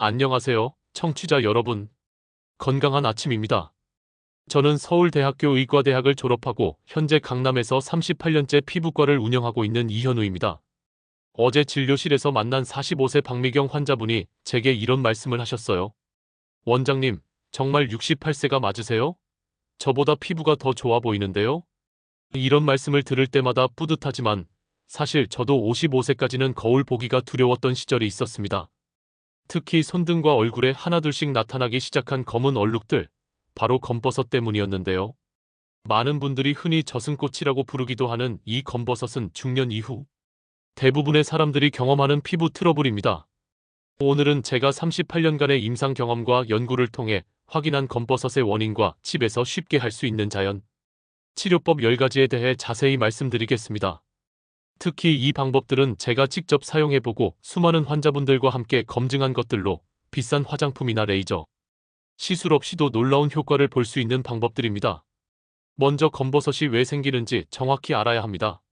안녕하세요, 청취자 여러분. 건강한 아침입니다. 저는 서울대학교 의과대학을 졸업하고 현재 강남에서 38년째 피부과를 운영하고 있는 이현우입니다. 어제 진료실에서 만난 45세 박미경 환자분이 제게 이런 말씀을 하셨어요. 원장님, 정말 68세가 맞으세요? 저보다 피부가 더 좋아 보이는데요? 이런 말씀을 들을 때마다 뿌듯하지만 사실 저도 55세까지는 거울 보기가 두려웠던 시절이 있었습니다. 특히 손등과 얼굴에 하나둘씩 나타나기 시작한 검은 얼룩들, 바로 검버섯 때문이었는데요. 많은 분들이 흔히 저승꽃이라고 부르기도 하는 이 검버섯은 중년 이후 대부분의 사람들이 경험하는 피부 트러블입니다. 오늘은 제가 38년간의 임상 경험과 연구를 통해 확인한 검버섯의 원인과 집에서 쉽게 할 수 있는 자연 치료법 10가지에 대해 자세히 말씀드리겠습니다. 특히 이 방법들은 제가 직접 사용해보고 수많은 환자분들과 함께 검증한 것들로 비싼 화장품이나 레이저, 시술 없이도 놀라운 효과를 볼 수 있는 방법들입니다. 먼저 검버섯이 왜 생기는지 정확히 알아야 합니다.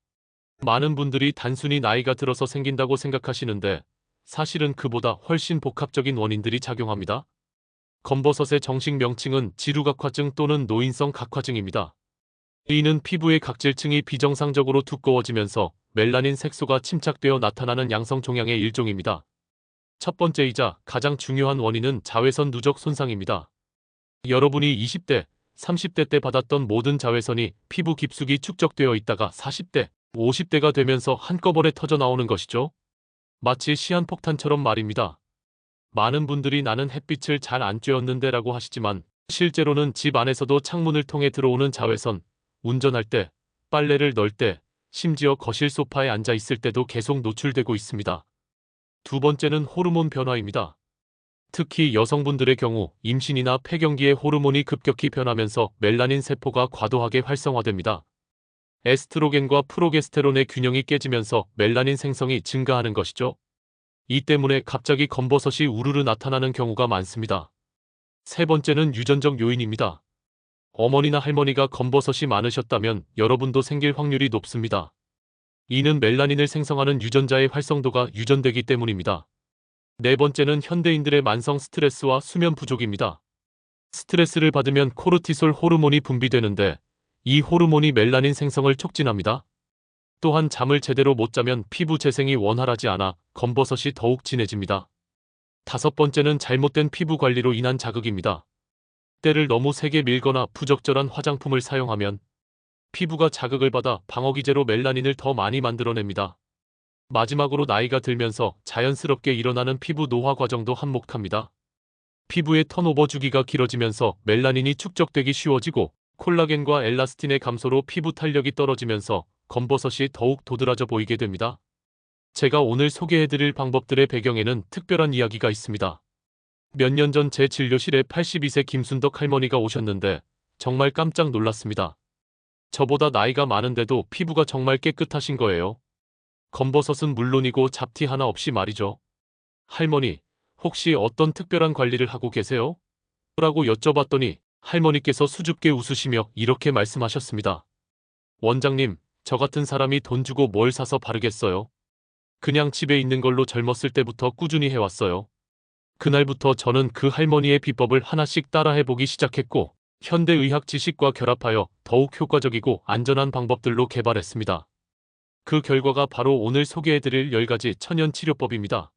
많은 분들이 단순히 나이가 들어서 생긴다고 생각하시는데 사실은 그보다 훨씬 복합적인 원인들이 작용합니다. 검버섯의 정식 명칭은 지루각화증 또는 노인성 각화증입니다. 이는 피부의 각질층이 비정상적으로 두꺼워지면서 멜라닌 색소가 침착되어 나타나는 양성 종양의 일종입니다. 첫 번째이자 가장 중요한 원인은 자외선 누적 손상입니다. 여러분이 20대, 30대 때 받았던 모든 자외선이 피부 깊숙이 축적되어 있다가 40대, 50대가 되면서 한꺼번에 터져 나오는 것이죠. 마치 시한폭탄처럼 말입니다. 많은 분들이 나는 햇빛을 잘 안 쬐었는데 라고 하시지만 실제로는 집 안에서도 창문을 통해 들어오는 자외선, 운전할 때, 빨래를 널 때, 심지어 거실 소파에 앉아 있을 때도 계속 노출되고 있습니다. 두 번째는 호르몬 변화입니다. 특히 여성분들의 경우 임신이나 폐경기에 호르몬이 급격히 변하면서 멜라닌 세포가 과도하게 활성화됩니다. 에스트로겐과 프로게스테론의 균형이 깨지면서 멜라닌 생성이 증가하는 것이죠. 이 때문에 갑자기 검버섯이 우르르 나타나는 경우가 많습니다. 세 번째는 유전적 요인입니다. 어머니나 할머니가 검버섯이 많으셨다면 여러분도 생길 확률이 높습니다. 이는 멜라닌을 생성하는 유전자의 활성도가 유전되기 때문입니다. 네 번째는 현대인들의 만성 스트레스와 수면 부족입니다. 스트레스를 받으면 코르티솔 호르몬이 분비되는데 이 호르몬이 멜라닌 생성을 촉진합니다. 또한 잠을 제대로 못 자면 피부 재생이 원활하지 않아 검버섯이 더욱 진해집니다. 다섯 번째는 잘못된 피부 관리로 인한 자극입니다. 때를 너무 세게 밀거나 부적절한 화장품을 사용하면 피부가 자극을 받아 방어기제로 멜라닌을 더 많이 만들어냅니다. 마지막으로 나이가 들면서 자연스럽게 일어나는 피부 노화 과정도 한몫합니다. 피부의 턴오버 주기가 길어지면서 멜라닌이 축적되기 쉬워지고 콜라겐과 엘라스틴의 감소로 피부 탄력이 떨어지면서 검버섯이 더욱 도드라져 보이게 됩니다. 제가 오늘 소개해드릴 방법들의 배경에는 특별한 이야기가 있습니다. 몇 년 전 제 진료실에 82세 김순덕 할머니가 오셨는데 정말 깜짝 놀랐습니다. 저보다 나이가 많은데도 피부가 정말 깨끗하신 거예요. 검버섯은 물론이고 잡티 하나 없이 말이죠. 할머니, 혹시 어떤 특별한 관리를 하고 계세요? 라고 여쭤봤더니 할머니께서 수줍게 웃으시며 이렇게 말씀하셨습니다. 원장님, 저 같은 사람이 돈 주고 뭘 사서 바르겠어요? 그냥 집에 있는 걸로 젊었을 때부터 꾸준히 해왔어요. 그날부터 저는 그 할머니의 비법을 하나씩 따라해보기 시작했고 현대의학 지식과 결합하여 더욱 효과적이고 안전한 방법들로 개발했습니다. 그 결과가 바로 오늘 소개해드릴 10가지 천연 치료법입니다.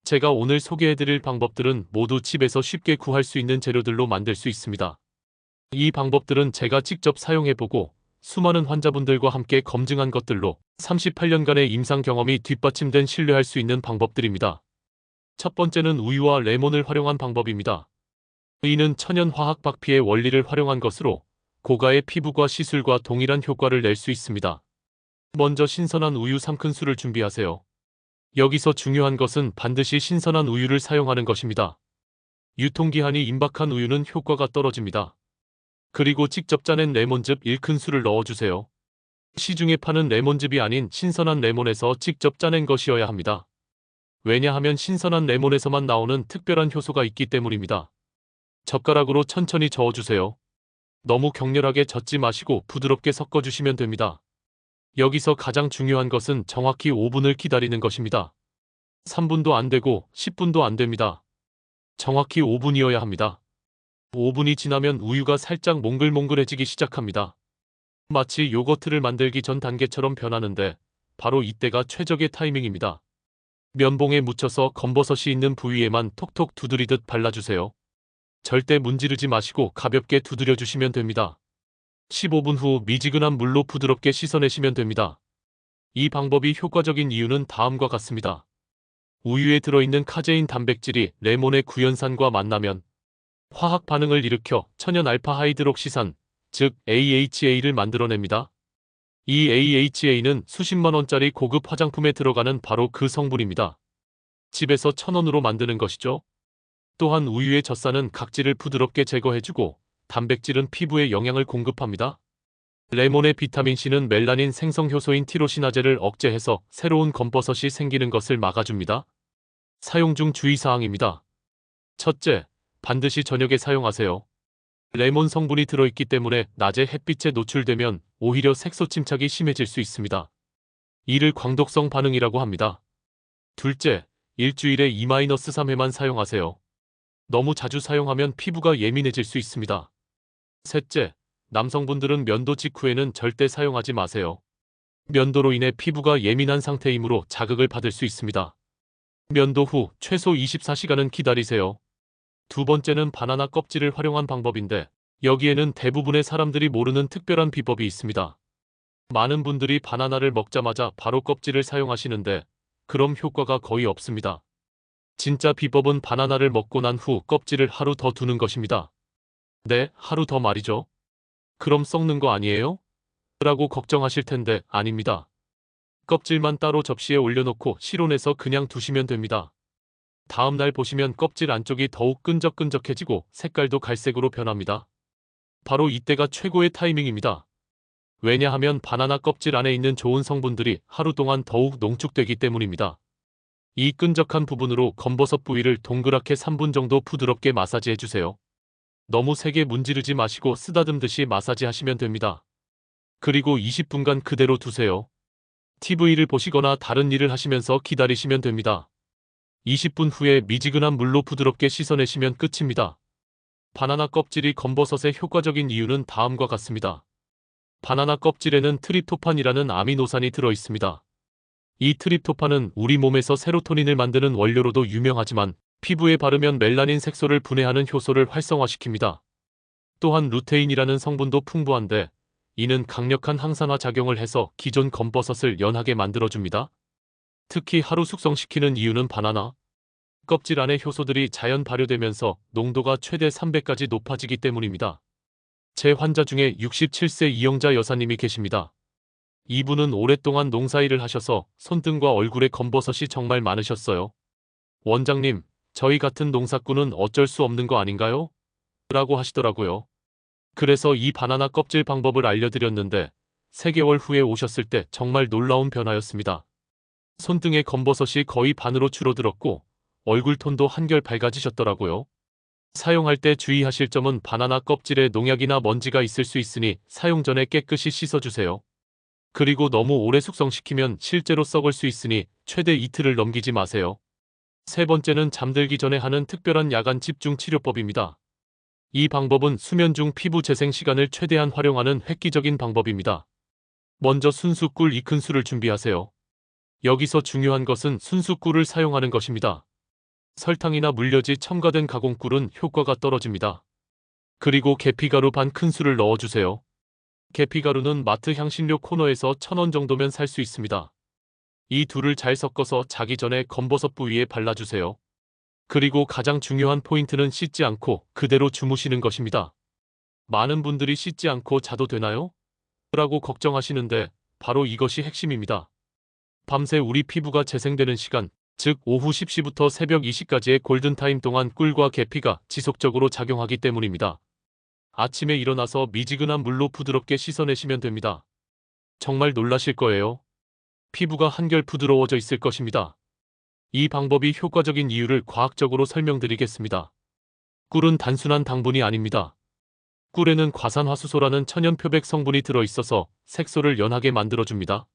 제가 오늘 소개해드릴 방법들은 모두 집에서 쉽게 구할 수 있는 재료들로 만들 수 있습니다. 이 방법들은 제가 직접 사용해보고 수많은 환자분들과 함께 검증한 것들로 38년간의 임상 경험이 뒷받침된 신뢰할 수 있는 방법들입니다. 첫 번째는 우유와 레몬을 활용한 방법입니다. 이는 천연 화학 박피의 원리를 활용한 것으로 고가의 피부과 시술과 동일한 효과를 낼 수 있습니다. 먼저 신선한 우유 3큰술을 준비하세요. 여기서 중요한 것은 반드시 신선한 우유를 사용하는 것입니다. 유통기한이 임박한 우유는 효과가 떨어집니다. 그리고 직접 짜낸 레몬즙 1큰술을 넣어주세요. 시중에 파는 레몬즙이 아닌 신선한 레몬에서 직접 짜낸 것이어야 합니다. 왜냐하면 신선한 레몬에서만 나오는 특별한 효소가 있기 때문입니다. 젓가락으로 천천히 저어주세요. 너무 격렬하게 젓지 마시고 부드럽게 섞어주시면 됩니다. 여기서 가장 중요한 것은 정확히 5분을 기다리는 것입니다. 3분도 안 되고 10분도 안 됩니다. 정확히 5분이어야 합니다. 5분이 지나면 우유가 살짝 몽글몽글해지기 시작합니다. 마치 요거트를 만들기 전 단계처럼 변하는데 바로 이때가 최적의 타이밍입니다. 면봉에 묻혀서 검버섯이 있는 부위에만 톡톡 두드리듯 발라주세요. 절대 문지르지 마시고 가볍게 두드려주시면 됩니다. 15분 후 미지근한 물로 부드럽게 씻어내시면 됩니다. 이 방법이 효과적인 이유는 다음과 같습니다. 우유에 들어있는 카제인 단백질이 레몬의 구연산과 만나면 화학 반응을 일으켜 천연 알파 하이드록시산, 즉 AHA를 만들어냅니다. 이 AHA는 수십만 원짜리 고급 화장품에 들어가는 바로 그 성분입니다. 집에서 1,000원으로 만드는 것이죠. 또한 우유의 젖산은 각질을 부드럽게 제거해주고 단백질은 피부에 영양을 공급합니다. 레몬의 비타민C는 멜라닌 생성 효소인 티로시나제를 억제해서 새로운 검버섯이 생기는 것을 막아줍니다. 사용 중 주의사항입니다. 첫째, 반드시 저녁에 사용하세요. 레몬 성분이 들어있기 때문에 낮에 햇빛에 노출되면 오히려 색소 침착이 심해질 수 있습니다. 이를 광독성 반응이라고 합니다. 둘째, 일주일에 2-3회만 사용하세요. 너무 자주 사용하면 피부가 예민해질 수 있습니다. 셋째, 남성분들은 면도 직후에는 절대 사용하지 마세요. 면도로 인해 피부가 예민한 상태이므로 자극을 받을 수 있습니다. 면도 후 최소 24시간은 기다리세요. 두 번째는 바나나 껍질을 활용한 방법인데 여기에는 대부분의 사람들이 모르는 특별한 비법이 있습니다. 많은 분들이 바나나를 먹자마자 바로 껍질을 사용하시는데 그럼 효과가 거의 없습니다. 진짜 비법은 바나나를 먹고 난 후 껍질을 하루 더 두는 것입니다. 네, 하루 더 말이죠. 그럼 썩는 거 아니에요? 라고 걱정하실 텐데 아닙니다. 껍질만 따로 접시에 올려놓고 실온에서 그냥 두시면 됩니다. 다음 날 보시면 껍질 안쪽이 더욱 끈적끈적해지고 색깔도 갈색으로 변합니다. 바로 이때가 최고의 타이밍입니다. 왜냐하면 바나나 껍질 안에 있는 좋은 성분들이 하루 동안 더욱 농축되기 때문입니다. 이 끈적한 부분으로 검버섯 부위를 동그랗게 3분 정도 부드럽게 마사지해주세요. 너무 세게 문지르지 마시고 쓰다듬듯이 마사지하시면 됩니다. 그리고 20분간 그대로 두세요. TV를 보시거나 다른 일을 하시면서 기다리시면 됩니다. 20분 후에 미지근한 물로 부드럽게 씻어내시면 끝입니다. 바나나 껍질이 검버섯에 효과적인 이유는 다음과 같습니다. 바나나 껍질에는 트립토판이라는 아미노산이 들어있습니다. 이 트립토판은 우리 몸에서 세로토닌을 만드는 원료로도 유명하지만 피부에 바르면 멜라닌 색소를 분해하는 효소를 활성화시킵니다. 또한 루테인이라는 성분도 풍부한데 이는 강력한 항산화 작용을 해서 기존 검버섯을 연하게 만들어줍니다. 특히 하루 숙성시키는 이유는 바나나 껍질 안의 효소들이 자연 발효되면서 농도가 최대 300까지 높아지기 때문입니다. 제 환자 중에 67세 이영자 여사님이 계십니다. 이분은 오랫동안 농사일을 하셔서 손등과 얼굴에 검버섯이 정말 많으셨어요. 원장님, 저희 같은 농사꾼은 어쩔 수 없는 거 아닌가요? 라고 하시더라고요. 그래서 이 바나나 껍질 방법을 알려드렸는데 3개월 후에 오셨을 때 정말 놀라운 변화였습니다. 손등의 검버섯이 거의 반으로 줄어들었고 얼굴 톤도 한결 밝아지셨더라고요. 사용할 때 주의하실 점은 바나나 껍질에 농약이나 먼지가 있을 수 있으니 사용 전에 깨끗이 씻어주세요. 그리고 너무 오래 숙성시키면 실제로 썩을 수 있으니 최대 이틀을 넘기지 마세요. 세 번째는 잠들기 전에 하는 특별한 야간 집중 치료법입니다. 이 방법은 수면 중 피부 재생 시간을 최대한 활용하는 획기적인 방법입니다. 먼저 순수 꿀 2큰술을 준비하세요. 여기서 중요한 것은 순수 꿀을 사용하는 것입니다. 설탕이나 물엿이 첨가된 가공꿀은 효과가 떨어집니다. 그리고 계피가루 반 큰술을 넣어주세요. 계피가루는 마트 향신료 코너에서 1,000원 정도면 살 수 있습니다. 이 둘을 잘 섞어서 자기 전에 검버섯 부위에 발라주세요. 그리고 가장 중요한 포인트는 씻지 않고 그대로 주무시는 것입니다. 많은 분들이 씻지 않고 자도 되나요? 라고 걱정하시는데 바로 이것이 핵심입니다. 밤새 우리 피부가 재생되는 시간, 즉 오후 10시부터 새벽 2시까지의 골든타임 동안 꿀과 계피가 지속적으로 작용하기 때문입니다. 아침에 일어나서 미지근한 물로 부드럽게 씻어내시면 됩니다. 정말 놀라실 거예요. 피부가 한결 부드러워져 있을 것입니다. 이 방법이 효과적인 이유를 과학적으로 설명드리겠습니다. 꿀은 단순한 당분이 아닙니다. 꿀에는 과산화수소라는 천연 표백 성분이 들어있어서 색소를 연하게 만들어줍니다.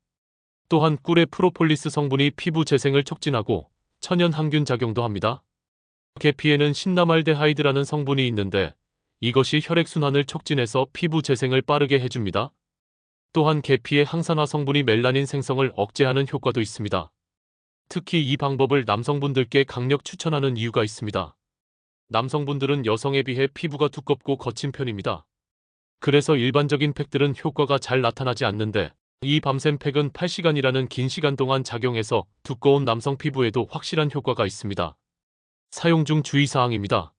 또한 꿀의 프로폴리스 성분이 피부 재생을 촉진하고 천연 항균 작용도 합니다. 계피에는 신나말데하이드라는 성분이 있는데 이것이 혈액순환을 촉진해서 피부 재생을 빠르게 해줍니다. 또한 계피의 항산화 성분이 멜라닌 생성을 억제하는 효과도 있습니다. 특히 이 방법을 남성분들께 강력 추천하는 이유가 있습니다. 남성분들은 여성에 비해 피부가 두껍고 거친 편입니다. 그래서 일반적인 팩들은 효과가 잘 나타나지 않는데 이 밤샘 팩은 8시간이라는 긴 시간 동안 작용해서 두꺼운 남성 피부에도 확실한 효과가 있습니다. 사용 중 주의사항입니다.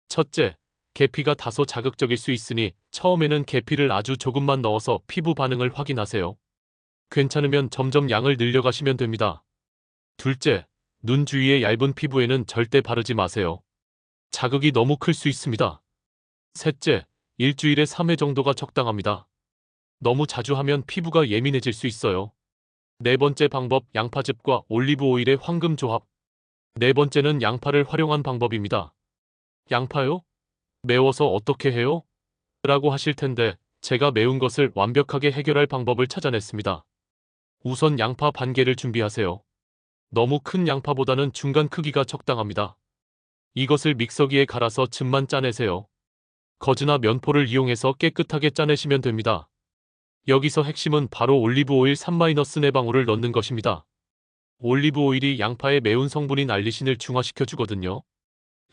첫째, 계피가 다소 자극적일 수 있으니 처음에는 계피를 아주 조금만 넣어서 피부 반응을 확인하세요. 괜찮으면 점점 양을 늘려가시면 됩니다. 둘째, 눈 주위의 얇은 피부에는 절대 바르지 마세요. 자극이 너무 클 수 있습니다. 셋째, 일주일에 3회 정도가 적당합니다. 너무 자주 하면 피부가 예민해질 수 있어요. 네 번째 방법, 양파즙과 올리브 오일의 황금 조합. 네 번째는 양파를 활용한 방법입니다. 양파요? 매워서 어떻게 해요? 라고 하실 텐데 제가 매운 것을 완벽하게 해결할 방법을 찾아냈습니다. 우선 양파 반 개를 준비하세요. 너무 큰 양파보다는 중간 크기가 적당합니다. 이것을 믹서기에 갈아서 즙만 짜내세요. 거즈나 면포를 이용해서 깨끗하게 짜내시면 됩니다. 여기서 핵심은 바로 올리브 오일 3-4방울을 넣는 것입니다. 올리브 오일이 양파의 매운 성분인 알리신을 중화시켜 주거든요.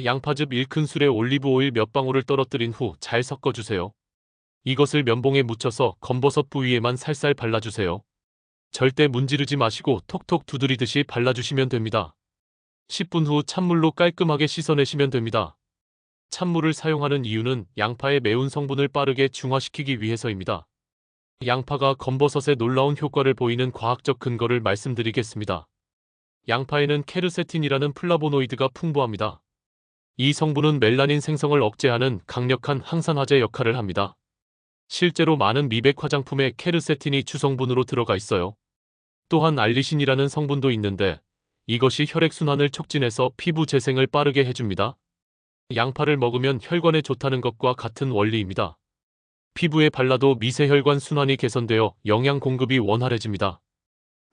양파즙 1큰술에 올리브 오일 몇 방울을 떨어뜨린 후 잘 섞어주세요. 이것을 면봉에 묻혀서 검버섯 부위에만 살살 발라주세요. 절대 문지르지 마시고 톡톡 두드리듯이 발라주시면 됩니다. 10분 후 찬물로 깔끔하게 씻어내시면 됩니다. 찬물을 사용하는 이유는 양파의 매운 성분을 빠르게 중화시키기 위해서입니다. 양파가 검버섯에 놀라운 효과를 보이는 과학적 근거를 말씀드리겠습니다. 양파에는 케르세틴이라는 플라보노이드가 풍부합니다. 이 성분은 멜라닌 생성을 억제하는 강력한 항산화제 역할을 합니다. 실제로 많은 미백 화장품에 케르세틴이 주성분으로 들어가 있어요. 또한 알리신이라는 성분도 있는데 이것이 혈액순환을 촉진해서 피부 재생을 빠르게 해줍니다. 양파를 먹으면 혈관에 좋다는 것과 같은 원리입니다. 피부에 발라도 미세혈관 순환이 개선되어 영양 공급이 원활해집니다.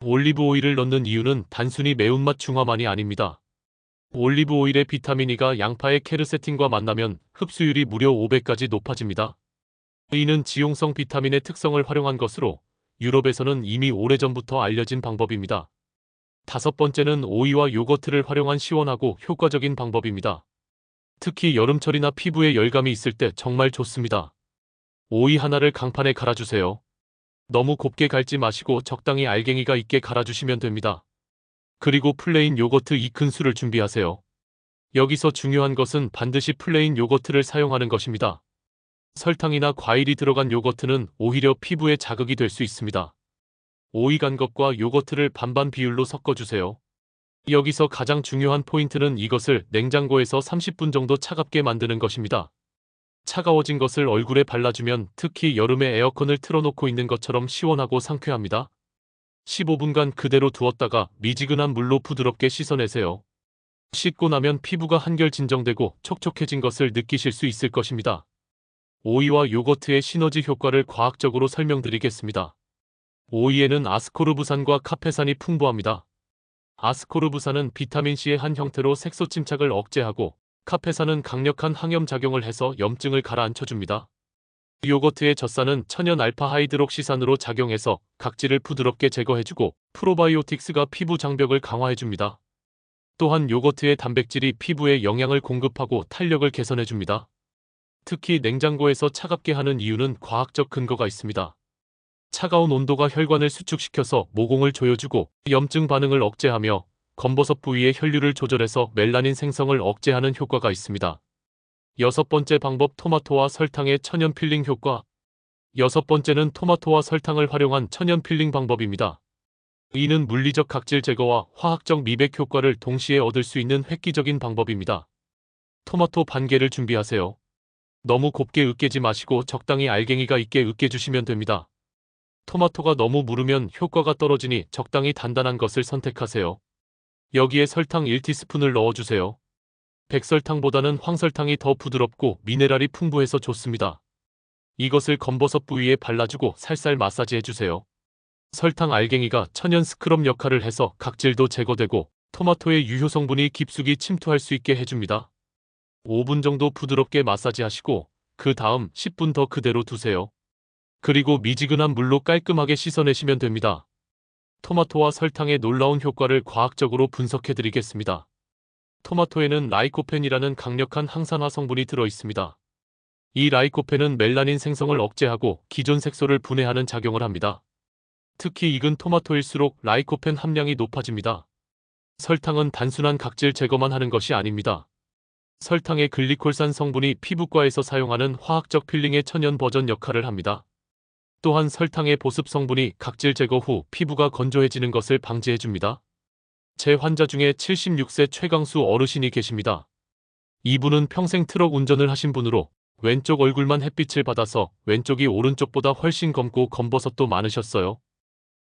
올리브 오일을 넣는 이유는 단순히 매운맛 중화만이 아닙니다. 올리브 오일의 비타민 E가 양파의 케르세틴과 만나면 흡수율이 무려 5배까지 높아집니다. 이는 지용성 비타민의 특성을 활용한 것으로 유럽에서는 이미 오래전부터 알려진 방법입니다. 다섯 번째는 오이와 요거트를 활용한 시원하고 효과적인 방법입니다. 특히 여름철이나 피부에 열감이 있을 때 정말 좋습니다. 오이 하나를 강판에 갈아주세요. 너무 곱게 갈지 마시고 적당히 알갱이가 있게 갈아주시면 됩니다. 그리고 플레인 요거트 2큰술을 준비하세요. 여기서 중요한 것은 반드시 플레인 요거트를 사용하는 것입니다. 설탕이나 과일이 들어간 요거트는 오히려 피부에 자극이 될 수 있습니다. 오이 간 것과 요거트를 반반 비율로 섞어주세요. 여기서 가장 중요한 포인트는 이것을 냉장고에서 30분 정도 차갑게 만드는 것입니다. 차가워진 것을 얼굴에 발라주면 특히 여름에 에어컨을 틀어놓고 있는 것처럼 시원하고 상쾌합니다. 15분간 그대로 두었다가 미지근한 물로 부드럽게 씻어내세요. 씻고 나면 피부가 한결 진정되고 촉촉해진 것을 느끼실 수 있을 것입니다. 오이와 요거트의 시너지 효과를 과학적으로 설명드리겠습니다. 오이에는 아스코르브산과 카페산이 풍부합니다. 아스코르브산은 비타민C의 한 형태로 색소 침착을 억제하고 카페산은 강력한 항염작용을 해서 염증을 가라앉혀줍니다. 요거트의 젖산은 천연 알파 하이드록시산으로 작용해서 각질을 부드럽게 제거해주고 프로바이오틱스가 피부 장벽을 강화해줍니다. 또한 요거트의 단백질이 피부에 영양을 공급하고 탄력을 개선해줍니다. 특히 냉장고에서 차갑게 하는 이유는 과학적 근거가 있습니다. 차가운 온도가 혈관을 수축시켜서 모공을 조여주고 염증 반응을 억제하며 검버섯 부위의 혈류를 조절해서 멜라닌 생성을 억제하는 효과가 있습니다. 여섯 번째 방법, 토마토와 설탕의 천연 필링 효과. 여섯 번째는 토마토와 설탕을 활용한 천연 필링 방법입니다. 이는 물리적 각질 제거와 화학적 미백 효과를 동시에 얻을 수 있는 획기적인 방법입니다. 토마토 반 개를 준비하세요. 너무 곱게 으깨지 마시고 적당히 알갱이가 있게 으깨주시면 됩니다. 토마토가 너무 무르면 효과가 떨어지니 적당히 단단한 것을 선택하세요. 여기에 설탕 1티스푼을 넣어주세요. 백설탕보다는 황설탕이 더 부드럽고 미네랄이 풍부해서 좋습니다. 이것을 검버섯 부위에 발라주고 살살 마사지해주세요. 설탕 알갱이가 천연 스크럽 역할을 해서 각질도 제거되고 토마토의 유효 성분이 깊숙이 침투할 수 있게 해줍니다. 5분 정도 부드럽게 마사지하시고 그 다음 10분 더 그대로 두세요. 그리고 미지근한 물로 깔끔하게 씻어내시면 됩니다. 토마토와 설탕의 놀라운 효과를 과학적으로 분석해드리겠습니다. 토마토에는 라이코펜이라는 강력한 항산화 성분이 들어있습니다. 이 라이코펜은 멜라닌 생성을 억제하고 기존 색소를 분해하는 작용을 합니다. 특히 익은 토마토일수록 라이코펜 함량이 높아집니다. 설탕은 단순한 각질 제거만 하는 것이 아닙니다. 설탕의 글리콜산 성분이 피부과에서 사용하는 화학적 필링의 천연 버전 역할을 합니다. 또한 설탕의 보습 성분이 각질 제거 후 피부가 건조해지는 것을 방지해줍니다. 제 환자 중에 76세 최강수 어르신이 계십니다. 이분은 평생 트럭 운전을 하신 분으로 왼쪽 얼굴만 햇빛을 받아서 왼쪽이 오른쪽보다 훨씬 검고 검버섯도 많으셨어요.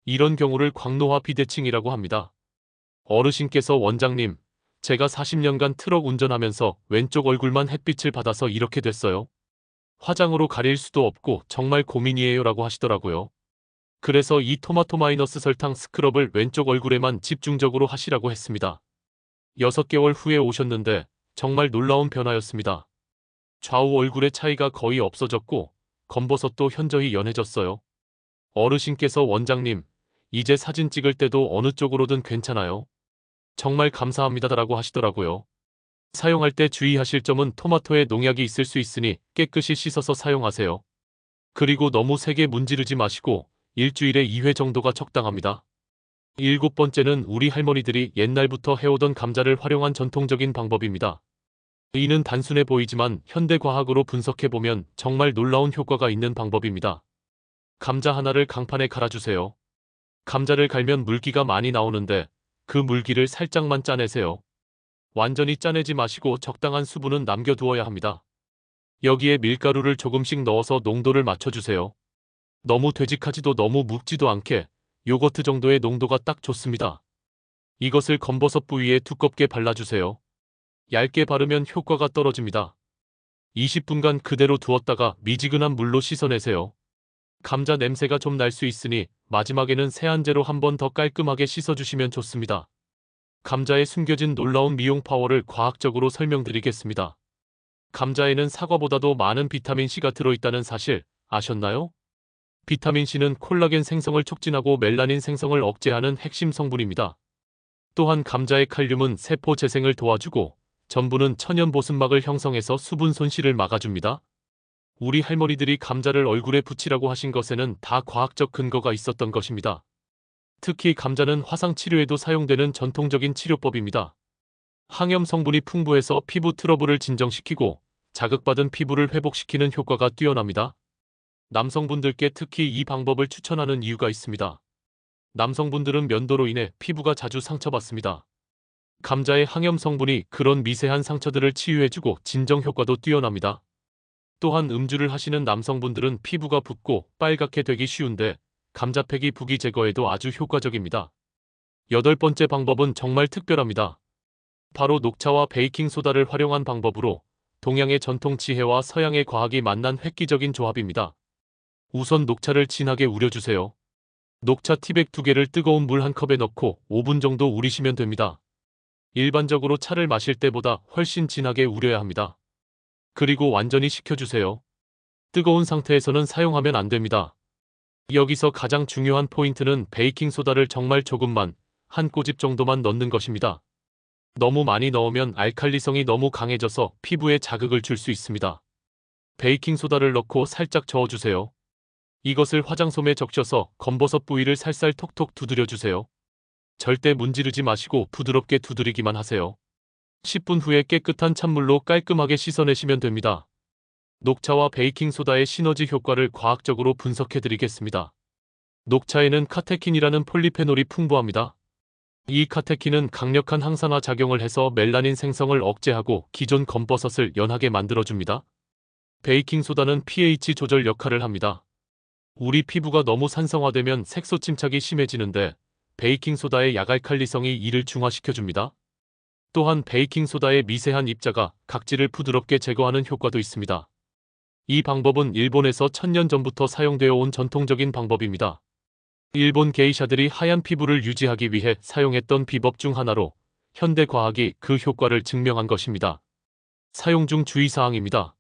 이런 경우를 광노화 비대칭이라고 합니다. 어르신께서 원장님, 제가 40년간 트럭 운전하면서 왼쪽 얼굴만 햇빛을 받아서 이렇게 됐어요. 화장으로 가릴 수도 없고 정말 고민이에요 라고 하시더라고요. 그래서 이 토마토 마이너스 설탕 스크럽을 왼쪽 얼굴에만 집중적으로 하시라고 했습니다. 6개월 후에 오셨는데 정말 놀라운 변화였습니다. 좌우 얼굴의 차이가 거의 없어졌고 검버섯도 현저히 연해졌어요. 어르신께서 원장님, 이제 사진 찍을 때도 어느 쪽으로든 괜찮아요. 정말 감사합니다라고 하시더라고요. 사용할 때 주의하실 점은 토마토에 농약이 있을 수 있으니 깨끗이 씻어서 사용하세요. 그리고 너무 세게 문지르지 마시고 일주일에 2회 정도가 적당합니다. 7번째는 우리 할머니들이 옛날부터 해오던 감자를 활용한 전통적인 방법입니다. 이는 단순해 보이지만 현대과학으로 분석해보면 정말 놀라운 효과가 있는 방법입니다. 감자 하나를 강판에 갈아주세요. 감자를 갈면 물기가 많이 나오는데 그 물기를 살짝만 짜내세요. 완전히 짜내지 마시고 적당한 수분은 남겨두어야 합니다. 여기에 밀가루를 조금씩 넣어서 농도를 맞춰주세요. 너무 되직하지도 너무 묵지도 않게 요거트 정도의 농도가 딱 좋습니다. 이것을 검버섯 부위에 두껍게 발라주세요. 얇게 바르면 효과가 떨어집니다. 20분간 그대로 두었다가 미지근한 물로 씻어내세요. 감자 냄새가 좀 날 수 있으니 마지막에는 세안제로 한 번 더 깔끔하게 씻어주시면 좋습니다. 감자에 숨겨진 놀라운 미용 파워를 과학적으로 설명드리겠습니다. 감자에는 사과보다도 많은 비타민C가 들어있다는 사실 아셨나요? 비타민C는 콜라겐 생성을 촉진하고 멜라닌 생성을 억제하는 핵심 성분입니다. 또한 감자의 칼륨은 세포 재생을 도와주고 전분은 천연 보습막을 형성해서 수분 손실을 막아줍니다. 우리 할머니들이 감자를 얼굴에 붙이라고 하신 것에는 다 과학적 근거가 있었던 것입니다. 특히 감자는 화상 치료에도 사용되는 전통적인 치료법입니다. 항염 성분이 풍부해서 피부 트러블을 진정시키고 자극받은 피부를 회복시키는 효과가 뛰어납니다. 남성분들께 특히 이 방법을 추천하는 이유가 있습니다. 남성분들은 면도로 인해 피부가 자주 상처받습니다. 감자의 항염 성분이 그런 미세한 상처들을 치유해주고 진정 효과도 뛰어납니다. 또한 음주를 하시는 남성분들은 피부가 붓고 빨갛게 되기 쉬운데 감자팩이 부기 제거에도 아주 효과적입니다. 8번째 방법은 정말 특별합니다. 바로 녹차와 베이킹소다를 활용한 방법으로 동양의 전통 지혜와 서양의 과학이 만난 획기적인 조합입니다. 우선 녹차를 진하게 우려주세요. 녹차 티백 2개를 뜨거운 물 1컵에 넣고 5분 정도 우리시면 됩니다. 일반적으로 차를 마실 때보다 훨씬 진하게 우려야 합니다. 그리고 완전히 식혀주세요. 뜨거운 상태에서는 사용하면 안 됩니다. 여기서 가장 중요한 포인트는 베이킹소다를 정말 조금만, 한 꼬집 정도만 넣는 것입니다. 너무 많이 넣으면 알칼리성이 너무 강해져서 피부에 자극을 줄 수 있습니다. 베이킹소다를 넣고 살짝 저어주세요. 이것을 화장솜에 적셔서 검버섯 부위를 살살 톡톡 두드려주세요. 절대 문지르지 마시고 부드럽게 두드리기만 하세요. 10분 후에 깨끗한 찬물로 깔끔하게 씻어내시면 됩니다. 녹차와 베이킹소다의 시너지 효과를 과학적으로 분석해드리겠습니다. 녹차에는 카테킨이라는 폴리페놀이 풍부합니다. 이 카테킨은 강력한 항산화 작용을 해서 멜라닌 생성을 억제하고 기존 검버섯을 연하게 만들어줍니다. 베이킹소다는 pH 조절 역할을 합니다. 우리 피부가 너무 산성화되면 색소 침착이 심해지는데 베이킹소다의 약알칼리성이 이를 중화시켜줍니다. 또한 베이킹소다의 미세한 입자가 각질을 부드럽게 제거하는 효과도 있습니다. 이 방법은 일본에서 1000년 전부터 사용되어 온 전통적인 방법입니다. 일본 게이샤들이 하얀 피부를 유지하기 위해 사용했던 비법 중 하나로 현대 과학이 그 효과를 증명한 것입니다. 사용 중 주의사항입니다.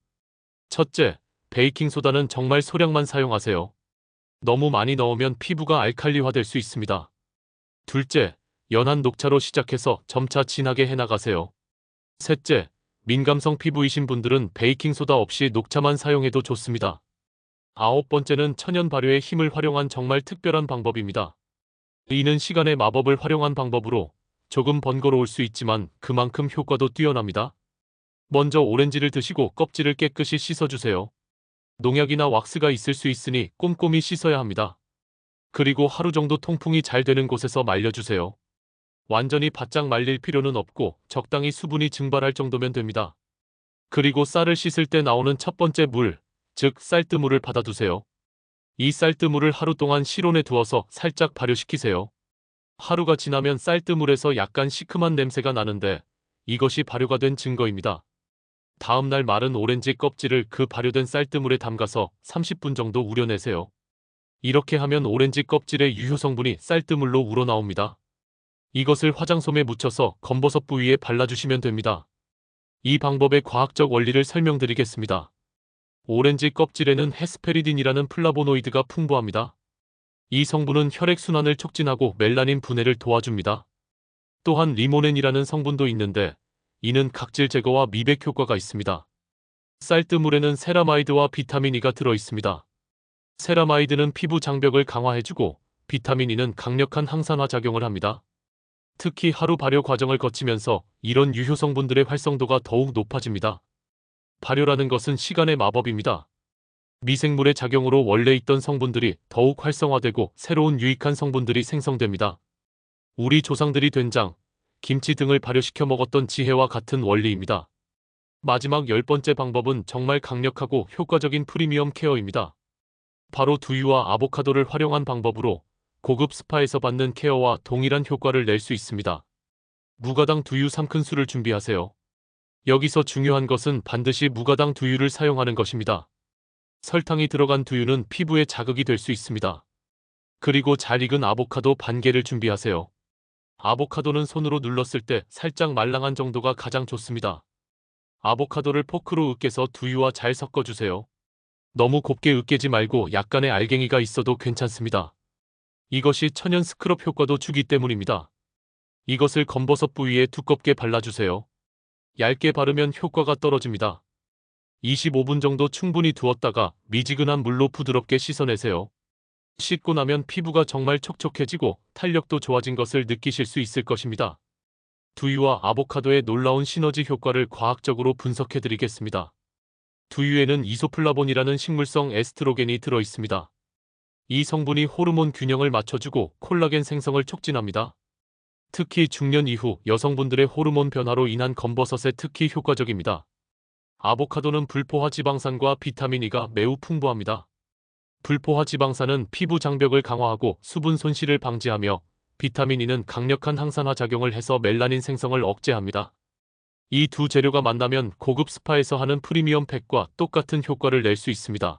첫째, 베이킹소다는 정말 소량만 사용하세요. 너무 많이 넣으면 피부가 알칼리화될 수 있습니다. 둘째, 연한 녹차로 시작해서 점차 진하게 해나가세요. 셋째, 민감성 피부이신 분들은 베이킹소다 없이 녹차만 사용해도 좋습니다. 아홉 번째는 천연 발효의 힘을 활용한 정말 특별한 방법입니다. 이는 시간의 마법을 활용한 방법으로 조금 번거로울 수 있지만 그만큼 효과도 뛰어납니다. 먼저 오렌지를 드시고 껍질을 깨끗이 씻어주세요. 농약이나 왁스가 있을 수 있으니 꼼꼼히 씻어야 합니다. 그리고 하루 정도 통풍이 잘 되는 곳에서 말려주세요. 완전히 바짝 말릴 필요는 없고 적당히 수분이 증발할 정도면 됩니다. 그리고 쌀을 씻을 때 나오는 첫 번째 물, 즉 쌀뜨물을 받아두세요. 이 쌀뜨물을 하루 동안 실온에 두어서 살짝 발효시키세요. 하루가 지나면 쌀뜨물에서 약간 시큼한 냄새가 나는데 이것이 발효가 된 증거입니다. 다음날 마른 오렌지 껍질을 그 발효된 쌀뜨물에 담가서 30분 정도 우려내세요. 이렇게 하면 오렌지 껍질의 유효 성분이 쌀뜨물로 우러나옵니다. 이것을 화장솜에 묻혀서 검버섯 부위에 발라주시면 됩니다. 이 방법의 과학적 원리를 설명드리겠습니다. 오렌지 껍질에는 헤스페리딘이라는 플라보노이드가 풍부합니다. 이 성분은 혈액순환을 촉진하고 멜라닌 분해를 도와줍니다. 또한 리모넨이라는 성분도 있는데 이는 각질 제거와 미백 효과가 있습니다. 쌀뜨물에는 세라마이드와 비타민 E가 들어있습니다. 세라마이드는 피부 장벽을 강화해주고 비타민 E는 강력한 항산화 작용을 합니다. 특히 하루 발효 과정을 거치면서 이런 유효 성분들의 활성도가 더욱 높아집니다. 발효라는 것은 시간의 마법입니다. 미생물의 작용으로 원래 있던 성분들이 더욱 활성화되고 새로운 유익한 성분들이 생성됩니다. 우리 조상들이 된장, 김치 등을 발효시켜 먹었던 지혜와 같은 원리입니다. 마지막 10번째 방법은 정말 강력하고 효과적인 프리미엄 케어입니다. 바로 두유와 아보카도를 활용한 방법으로 고급 스파에서 받는 케어와 동일한 효과를 낼 수 있습니다. 무가당 두유 3큰술을 준비하세요. 여기서 중요한 것은 반드시 무가당 두유를 사용하는 것입니다. 설탕이 들어간 두유는 피부에 자극이 될 수 있습니다. 그리고 잘 익은 아보카도 반 개를 준비하세요. 아보카도는 손으로 눌렀을 때 살짝 말랑한 정도가 가장 좋습니다. 아보카도를 포크로 으깨서 두유와 잘 섞어주세요. 너무 곱게 으깨지 말고 약간의 알갱이가 있어도 괜찮습니다. 이것이 천연 스크럽 효과도 주기 때문입니다. 이것을 검버섯 부위에 두껍게 발라주세요. 얇게 바르면 효과가 떨어집니다. 25분 정도 충분히 두었다가 미지근한 물로 부드럽게 씻어내세요. 씻고 나면 피부가 정말 촉촉해지고 탄력도 좋아진 것을 느끼실 수 있을 것입니다. 두유와 아보카도의 놀라운 시너지 효과를 과학적으로 분석해드리겠습니다. 두유에는 이소플라본이라는 식물성 에스트로겐이 들어있습니다. 이 성분이 호르몬 균형을 맞춰주고 콜라겐 생성을 촉진합니다. 특히 중년 이후 여성분들의 호르몬 변화로 인한 검버섯에 특히 효과적입니다. 아보카도는 불포화 지방산과 비타민 E가 매우 풍부합니다. 불포화 지방산은 피부 장벽을 강화하고 수분 손실을 방지하며 비타민 E는 강력한 항산화 작용을 해서 멜라닌 생성을 억제합니다. 이 두 재료가 만나면 고급 스파에서 하는 프리미엄 팩과 똑같은 효과를 낼 수 있습니다.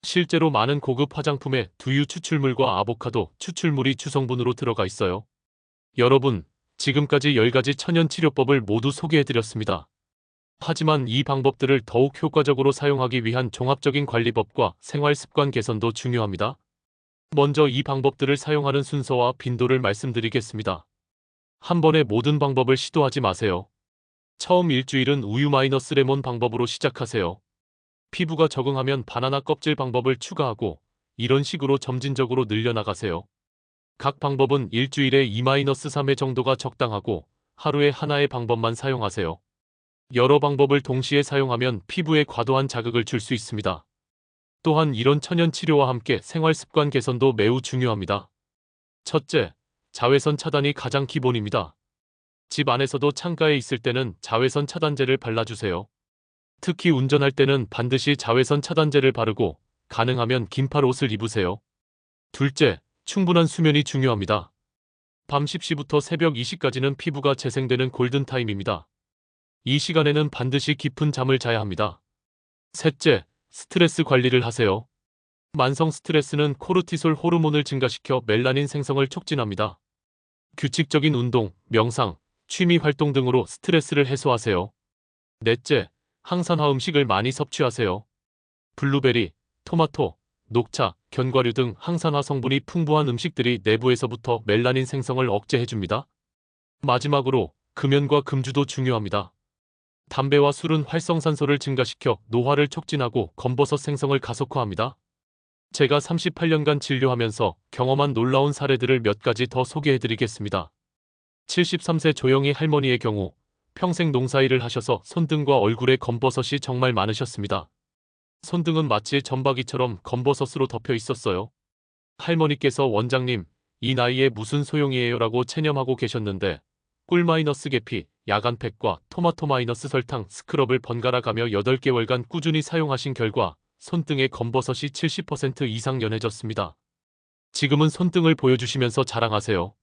실제로 많은 고급 화장품에 두유 추출물과 아보카도 추출물이 주성분으로 들어가 있어요. 여러분, 지금까지 10가지 천연 치료법을 모두 소개해드렸습니다. 하지만 이 방법들을 더욱 효과적으로 사용하기 위한 종합적인 관리법과 생활 습관 개선도 중요합니다. 먼저 이 방법들을 사용하는 순서와 빈도를 말씀드리겠습니다. 한 번에 모든 방법을 시도하지 마세요. 처음 일주일은 우유 마이너스 레몬 방법으로 시작하세요. 피부가 적응하면 바나나 껍질 방법을 추가하고 이런 식으로 점진적으로 늘려나가세요. 각 방법은 일주일에 2-3회 정도가 적당하고 하루에 하나의 방법만 사용하세요. 여러 방법을 동시에 사용하면 피부에 과도한 자극을 줄 수 있습니다. 또한 이런 천연 치료와 함께 생활 습관 개선도 매우 중요합니다. 첫째, 자외선 차단이 가장 기본입니다. 집 안에서도 창가에 있을 때는 자외선 차단제를 발라주세요. 특히 운전할 때는 반드시 자외선 차단제를 바르고 가능하면 긴팔 옷을 입으세요. 둘째, 충분한 수면이 중요합니다. 밤 10시부터 새벽 2시까지는 피부가 재생되는 골든타임입니다. 이 시간에는 반드시 깊은 잠을 자야 합니다. 셋째, 스트레스 관리를 하세요. 만성 스트레스는 코르티솔 호르몬을 증가시켜 멜라닌 생성을 촉진합니다. 규칙적인 운동, 명상, 취미 활동 등으로 스트레스를 해소하세요. 넷째, 항산화 음식을 많이 섭취하세요. 블루베리, 토마토, 녹차, 견과류 등 항산화 성분이 풍부한 음식들이 내부에서부터 멜라닌 생성을 억제해줍니다. 마지막으로 금연과 금주도 중요합니다. 담배와 술은 활성산소를 증가시켜 노화를 촉진하고 검버섯 생성을 가속화합니다. 제가 38년간 진료하면서 경험한 놀라운 사례들을 몇 가지 더 소개해드리겠습니다. 73세 조영희 할머니의 경우 평생 농사일을 하셔서 손등과 얼굴에 검버섯이 정말 많으셨습니다. 손등은 마치 점박이처럼 검버섯으로 덮여 있었어요. 할머니께서 원장님, 이 나이에 무슨 소용이에요 라고 체념하고 계셨는데 꿀-계피, 야간팩과 토마토-설탕 스크럽을 번갈아 가며 8개월간 꾸준히 사용하신 결과 손등의 검버섯이 70% 이상 연해졌습니다. 지금은 손등을 보여주시면서 자랑하세요.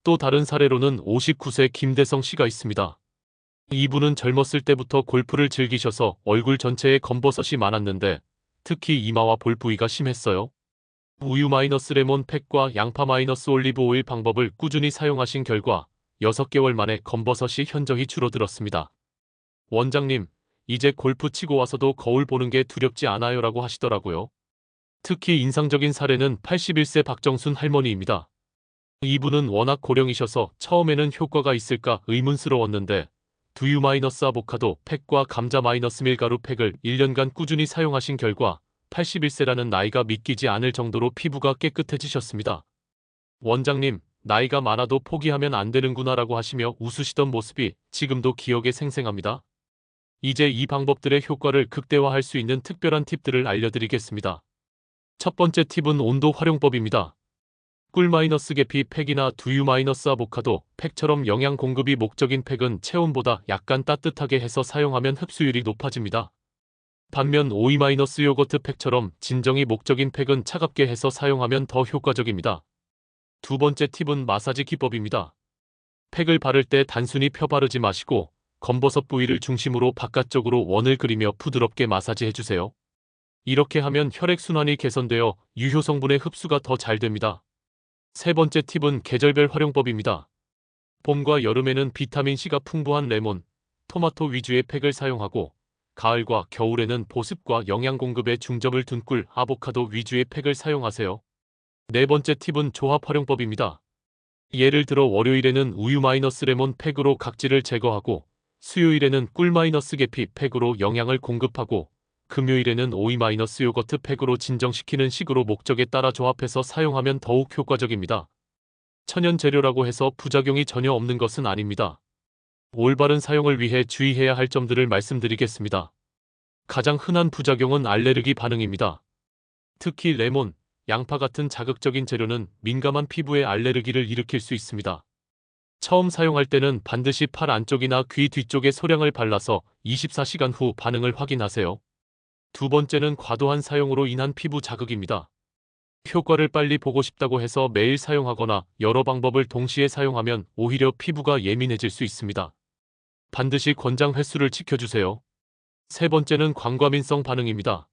또 다른 사례로는 59세 김대성 씨가 있습니다. 이분은 젊었을 때부터 골프를 즐기셔서 얼굴 전체에 검버섯이 많았는데 특히 이마와 볼 부위가 심했어요. 우유-레몬 팩과 양파-올리브 오일 방법을 꾸준히 사용하신 결과 6개월 만에 검버섯이 현저히 줄어들었습니다. 원장님, 이제 골프 치고 와서도 거울 보는 게 두렵지 않아요 라고 하시더라고요. 특히 인상적인 사례는 81세 박정순 할머니입니다. 이분은 워낙 고령이셔서 처음에는 효과가 있을까 의문스러웠는데 두유-아보카도 팩과 감자-밀가루 팩을 1년간 꾸준히 사용하신 결과 81세라는 나이가 믿기지 않을 정도로 피부가 깨끗해지셨습니다. 원장님, 나이가 많아도 포기하면 안 되는구나 라고 하시며 웃으시던 모습이 지금도 기억에 생생합니다. 이제 이 방법들의 효과를 극대화할 수 있는 특별한 팁들을 알려드리겠습니다. 첫 번째 팁은 온도 활용법입니다. 꿀-계피 팩이나 두유-아보카도 팩처럼 영양 공급이 목적인 팩은 체온보다 약간 따뜻하게 해서 사용하면 흡수율이 높아집니다. 반면 오이-요거트 팩처럼 진정이 목적인 팩은 차갑게 해서 사용하면 더 효과적입니다. 두 번째 팁은 마사지 기법입니다. 팩을 바를 때 단순히 펴 바르지 마시고 검버섯 부위를 중심으로 바깥쪽으로 원을 그리며 부드럽게 마사지해주세요. 이렇게 하면 혈액순환이 개선되어 유효 성분의 흡수가 더 잘 됩니다. 세 번째 팁은 계절별 활용법입니다. 봄과 여름에는 비타민C가 풍부한 레몬, 토마토 위주의 팩을 사용하고 가을과 겨울에는 보습과 영양 공급에 중점을 둔 꿀, 아보카도 위주의 팩을 사용하세요. 네 번째 팁은 조합 활용법입니다. 예를 들어 월요일에는 우유-레몬 팩으로 각질을 제거하고 수요일에는 꿀-계피 팩으로 영양을 공급하고 금요일에는 오이-요거트 팩으로 진정시키는 식으로 목적에 따라 조합해서 사용하면 더욱 효과적입니다. 천연 재료라고 해서 부작용이 전혀 없는 것은 아닙니다. 올바른 사용을 위해 주의해야 할 점들을 말씀드리겠습니다. 가장 흔한 부작용은 알레르기 반응입니다. 특히 레몬, 양파 같은 자극적인 재료는 민감한 피부에 알레르기를 일으킬 수 있습니다. 처음 사용할 때는 반드시 팔 안쪽이나 귀 뒤쪽에 소량을 발라서 24시간 후 반응을 확인하세요. 두 번째는 과도한 사용으로 인한 피부 자극입니다. 효과를 빨리 보고 싶다고 해서 매일 사용하거나 여러 방법을 동시에 사용하면 오히려 피부가 예민해질 수 있습니다. 반드시 권장 횟수를 지켜주세요. 세 번째는 광과민성 반응입니다.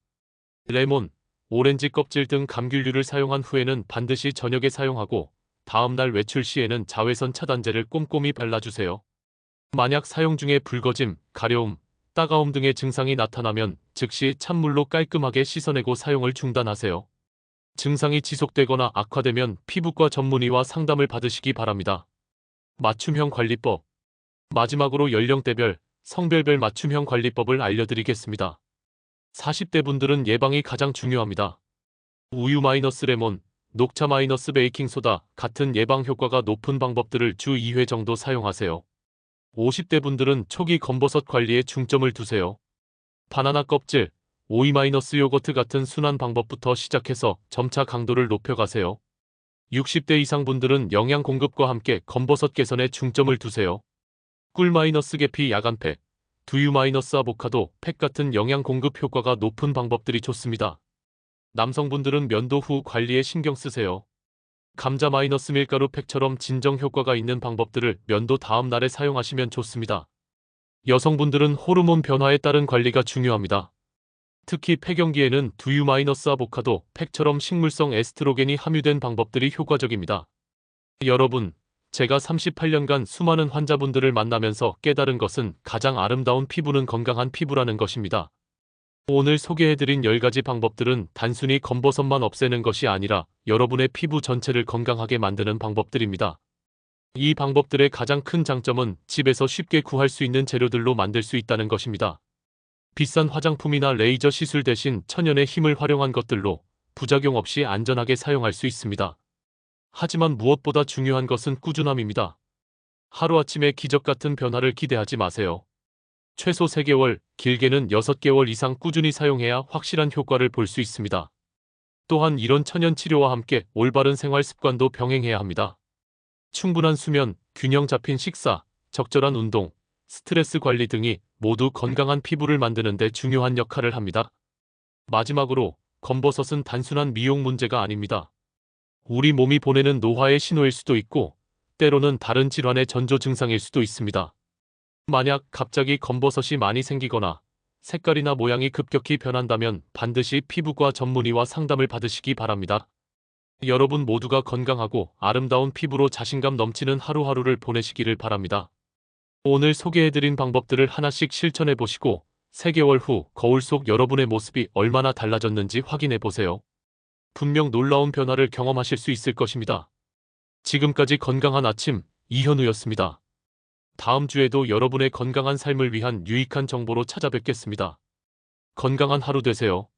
레몬, 오렌지 껍질 등 감귤류를 사용한 후에는 반드시 저녁에 사용하고 다음날 외출 시에는 자외선 차단제를 꼼꼼히 발라주세요. 만약 사용 중에 붉어짐, 가려움, 따가움 등의 증상이 나타나면 즉시 찬물로 깔끔하게 씻어내고 사용을 중단하세요. 증상이 지속되거나 악화되면 피부과 전문의와 상담을 받으시기 바랍니다. 맞춤형 관리법. 마지막으로 연령대별, 성별별 맞춤형 관리법을 알려드리겠습니다. 40대 분들은 예방이 가장 중요합니다. 우유-레몬, 녹차-베이킹소다 같은 예방 효과가 높은 방법들을 주 2회 정도 사용하세요. 50대 분들은 초기 검버섯 관리에 중점을 두세요. 바나나 껍질, 오이-요거트 같은 순환 방법부터 시작해서 점차 강도를 높여가세요. 60대 이상 분들은 영양 공급과 함께 검버섯 개선에 중점을 두세요. 꿀-계피 야간팩, 두유-아보카도 팩 같은 영양 공급 효과가 높은 방법들이 좋습니다. 남성분들은 면도 후 관리에 신경 쓰세요. 감자-밀가루 팩처럼 진정 효과가 있는 방법들을 면도 다음 날에 사용하시면 좋습니다. 여성분들은 호르몬 변화에 따른 관리가 중요합니다. 특히 폐경기에는 두유-아보카도 팩처럼 식물성 에스트로겐이 함유된 방법들이 효과적입니다. 여러분, 제가 38년간 수많은 환자분들을 만나면서 깨달은 것은 가장 아름다운 피부는 건강한 피부라는 것입니다. 오늘 소개해드린 10가지 방법들은 단순히 검버섯만 없애는 것이 아니라 여러분의 피부 전체를 건강하게 만드는 방법들입니다. 이 방법들의 가장 큰 장점은 집에서 쉽게 구할 수 있는 재료들로 만들 수 있다는 것입니다. 비싼 화장품이나 레이저 시술 대신 천연의 힘을 활용한 것들로 부작용 없이 안전하게 사용할 수 있습니다. 하지만 무엇보다 중요한 것은 꾸준함입니다. 하루아침에 기적 같은 변화를 기대하지 마세요. 최소 3개월, 길게는 6개월 이상 꾸준히 사용해야 확실한 효과를 볼 수 있습니다. 또한 이런 천연 치료와 함께 올바른 생활 습관도 병행해야 합니다. 충분한 수면, 균형 잡힌 식사, 적절한 운동, 스트레스 관리 등이 모두 건강한 피부를 만드는 데 중요한 역할을 합니다. 마지막으로, 검버섯은 단순한 미용 문제가 아닙니다. 우리 몸이 보내는 노화의 신호일 수도 있고, 때로는 다른 질환의 전조 증상일 수도 있습니다. 만약 갑자기 검버섯이 많이 생기거나 색깔이나 모양이 급격히 변한다면 반드시 피부과 전문의와 상담을 받으시기 바랍니다. 여러분 모두가 건강하고 아름다운 피부로 자신감 넘치는 하루하루를 보내시기를 바랍니다. 오늘 소개해드린 방법들을 하나씩 실천해보시고 3개월 후 거울 속 여러분의 모습이 얼마나 달라졌는지 확인해보세요. 분명 놀라운 변화를 경험하실 수 있을 것입니다. 지금까지 건강한 아침 이현우였습니다. 다음 주에도 여러분의 건강한 삶을 위한 유익한 정보로 찾아뵙겠습니다. 건강한 하루 되세요.